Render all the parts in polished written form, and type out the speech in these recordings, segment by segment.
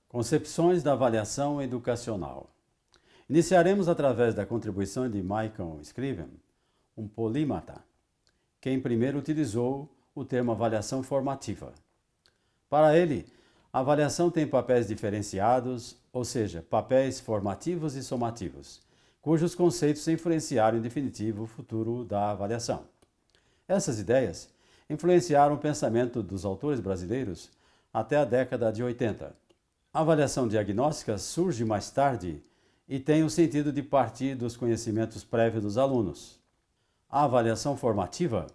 Concepções da avaliação educacional. Iniciaremos através da contribuição de Michael Scriven, um polímata, quem primeiro utilizou o termo avaliação formativa. Para ele, a avaliação tem papéis diferenciados, ou seja, papéis formativos e somativos, cujos conceitos influenciaram em definitivo o futuro da avaliação. Essas ideias influenciaram o pensamento dos autores brasileiros até a década de 80. A avaliação diagnóstica surge mais tarde e tem o sentido de partir dos conhecimentos prévios dos alunos. A avaliação formativa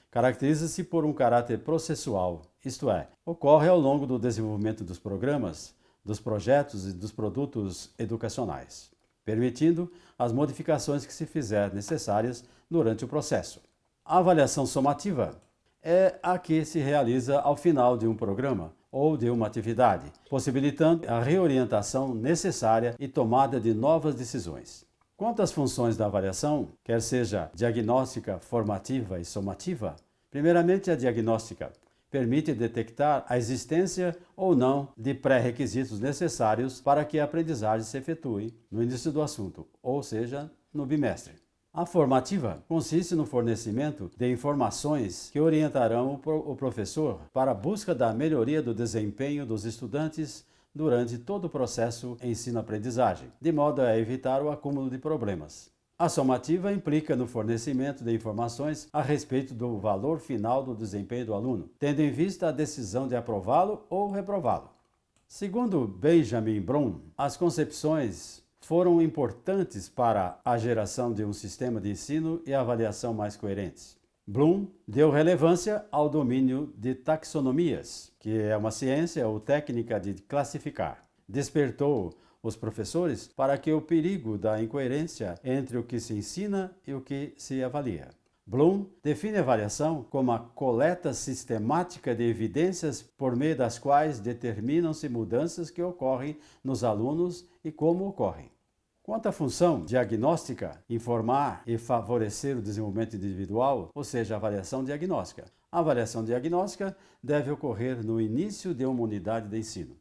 caracteriza-se por um caráter processual, isto é, ocorre ao longo do desenvolvimento dos programas, dos projetos e dos produtos educacionais, permitindo as modificações que se fizer necessárias durante o processo. A avaliação somativa é a que se realiza ao final de um programa ou de uma atividade, possibilitando a reorientação necessária e tomada de novas decisões. Quanto às funções da avaliação, quer seja diagnóstica, formativa e somativa, primeiramente a diagnóstica permite detectar a existência ou não de pré-requisitos necessários para que a aprendizagem se efetue no início do assunto, ou seja, no bimestre. A formativa consiste no fornecimento de informações que orientarão o professor para a busca da melhoria do desempenho dos estudantes durante todo o processo ensino-aprendizagem, de modo a evitar o acúmulo de problemas. A somativa implica no fornecimento de informações a respeito do valor final do desempenho do aluno, tendo em vista a decisão de aprová-lo ou reprová-lo. Segundo Benjamin Bloom, as concepções foram importantes para a geração de um sistema de ensino e avaliação mais coerentes. Bloom deu relevância ao domínio de taxonomias, que é uma ciência ou técnica de classificar. Despertou os professores para que o perigo da incoerência entre o que se ensina e o que se avalia. Bloom define a avaliação como a coleta sistemática de evidências por meio das quais determinam-se mudanças que ocorrem nos alunos e como ocorrem. Quanto à função diagnóstica, informar e favorecer o desenvolvimento individual, ou seja, a avaliação diagnóstica. A avaliação diagnóstica deve ocorrer no início de uma unidade de ensino.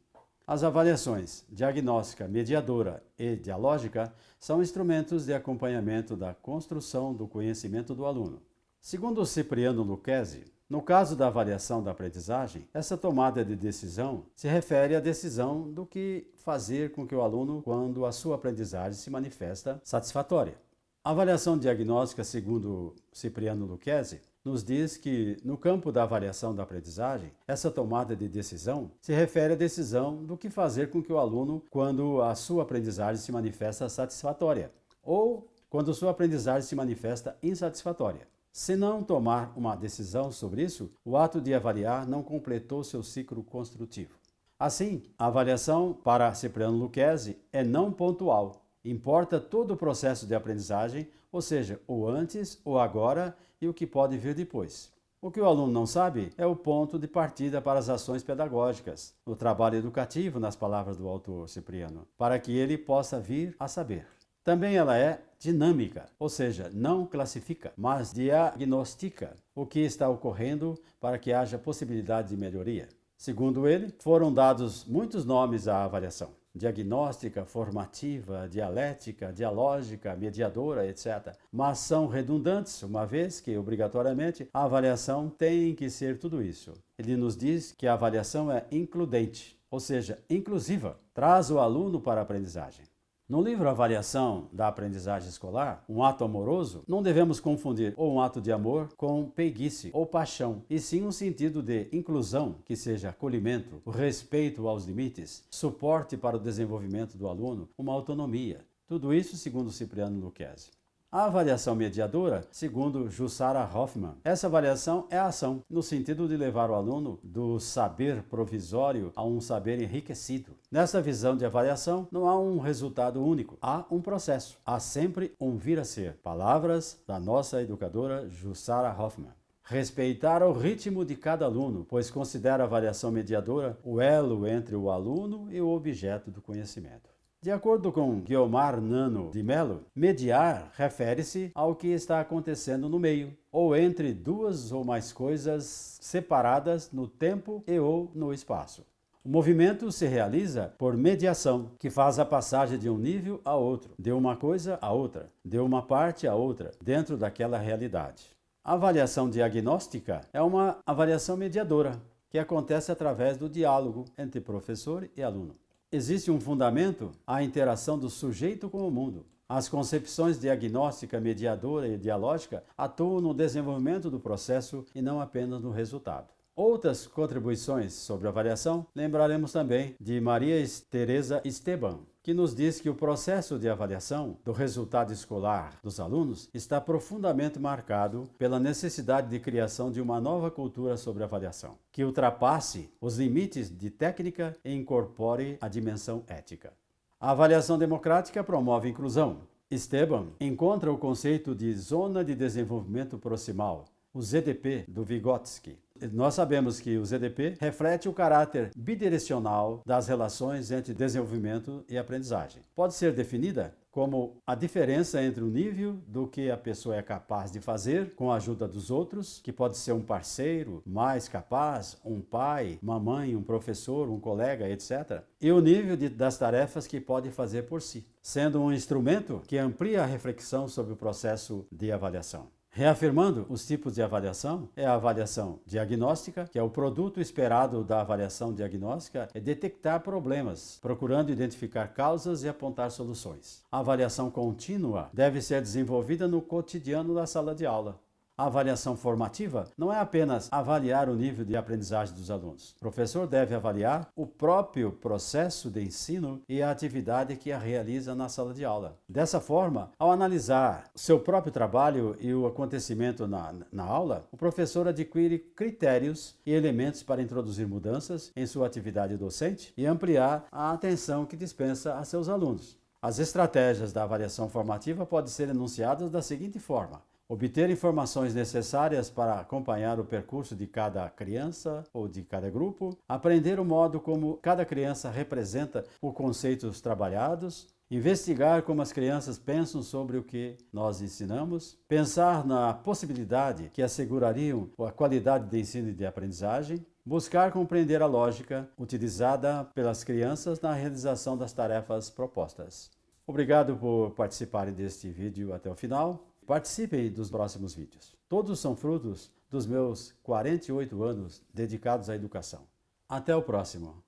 As avaliações diagnóstica, mediadora e dialógica são instrumentos de acompanhamento da construção do conhecimento do aluno. Segundo Cipriano Lucchesi, no caso da avaliação da aprendizagem, essa tomada de decisão se refere à decisão do que fazer com que o aluno quando a sua aprendizagem se manifesta satisfatória. A avaliação diagnóstica, segundo Cipriano Lucchesi, nos diz que, no campo da avaliação da aprendizagem, essa tomada de decisão se refere à decisão do que fazer com que o aluno, quando a sua aprendizagem se manifesta satisfatória, ou quando sua aprendizagem se manifesta insatisfatória. Se não tomar uma decisão sobre isso, o ato de avaliar não completou seu ciclo construtivo. Assim, a avaliação, para Cipriano Lucchesi, é não pontual. Importa todo o processo de aprendizagem, ou seja, o antes, o agora e o que pode vir depois. O que o aluno não sabe é o ponto de partida para as ações pedagógicas, o trabalho educativo, nas palavras do autor Cipriano, para que ele possa vir a saber. Também ela é dinâmica, ou seja, não classifica, mas diagnostica o que está ocorrendo para que haja possibilidade de melhoria. Segundo ele, foram dados muitos nomes à avaliação: diagnóstica, formativa, dialética, dialógica, mediadora, etc. Mas são redundantes, uma vez que, obrigatoriamente, a avaliação tem que ser tudo isso. Ele nos diz que a avaliação é includente, ou seja, inclusiva, traz o aluno para a aprendizagem. No livro Avaliação da Aprendizagem Escolar, um ato amoroso, não devemos confundir ou um ato de amor com preguiça ou paixão, e sim um sentido de inclusão, que seja acolhimento, o respeito aos limites, suporte para o desenvolvimento do aluno, uma autonomia. Tudo isso segundo Cipriano Lucchesi. A avaliação mediadora, segundo Jussara Hoffmann, essa avaliação é a ação, no sentido de levar o aluno do saber provisório a um saber enriquecido. Nessa visão de avaliação, não há um resultado único, há um processo, há sempre um vir a ser. Palavras da nossa educadora Jussara Hoffmann. Respeitar o ritmo de cada aluno, pois considera a avaliação mediadora o elo entre o aluno e o objeto do conhecimento. De acordo com Guiomar Nano de Mello, mediar refere-se ao que está acontecendo no meio, ou entre duas ou mais coisas separadas no tempo e ou no espaço. O movimento se realiza por mediação, que faz a passagem de um nível a outro, de uma coisa a outra, de uma parte a outra, dentro daquela realidade. A avaliação diagnóstica é uma avaliação mediadora, que acontece através do diálogo entre professor e aluno. Existe um fundamento à interação do sujeito com o mundo. As concepções diagnóstica, mediadora e dialógica atuam no desenvolvimento do processo e não apenas no resultado. Outras contribuições sobre a avaliação, lembraremos também de Maria Teresa Esteban, que nos diz que o processo de avaliação do resultado escolar dos alunos está profundamente marcado pela necessidade de criação de uma nova cultura sobre avaliação, que ultrapasse os limites de técnica e incorpore a dimensão ética. A avaliação democrática promove a inclusão. Esteban encontra o conceito de Zona de Desenvolvimento Proximal, o ZDP, do Vygotsky. Nós sabemos que o ZDP reflete o caráter bidirecional das relações entre desenvolvimento e aprendizagem. Pode ser definida como a diferença entre o nível do que a pessoa é capaz de fazer com a ajuda dos outros, que pode ser um parceiro mais capaz, um pai, uma mãe, um professor, um colega, etc., e o nível das tarefas que pode fazer por si, sendo um instrumento que amplia a reflexão sobre o processo de avaliação. Reafirmando os tipos de avaliação, é a avaliação diagnóstica, que é o produto esperado da avaliação diagnóstica, é detectar problemas, procurando identificar causas e apontar soluções. A avaliação contínua deve ser desenvolvida no cotidiano da sala de aula. A avaliação formativa não é apenas avaliar o nível de aprendizagem dos alunos. O professor deve avaliar o próprio processo de ensino e a atividade que a realiza na sala de aula. Dessa forma, ao analisar seu próprio trabalho e o acontecimento na aula, o professor adquire critérios e elementos para introduzir mudanças em sua atividade docente e ampliar a atenção que dispensa a seus alunos. As estratégias da avaliação formativa podem ser enunciadas da seguinte forma: obter informações necessárias para acompanhar o percurso de cada criança ou de cada grupo, aprender o modo como cada criança representa os conceitos trabalhados, investigar como as crianças pensam sobre o que nós ensinamos, pensar na possibilidade que assegurariam a qualidade de ensino e de aprendizagem, buscar compreender a lógica utilizada pelas crianças na realização das tarefas propostas. Obrigado por participarem deste vídeo até o final. Participem dos próximos vídeos. Todos são frutos dos meus 48 anos dedicados à educação. Até o próximo.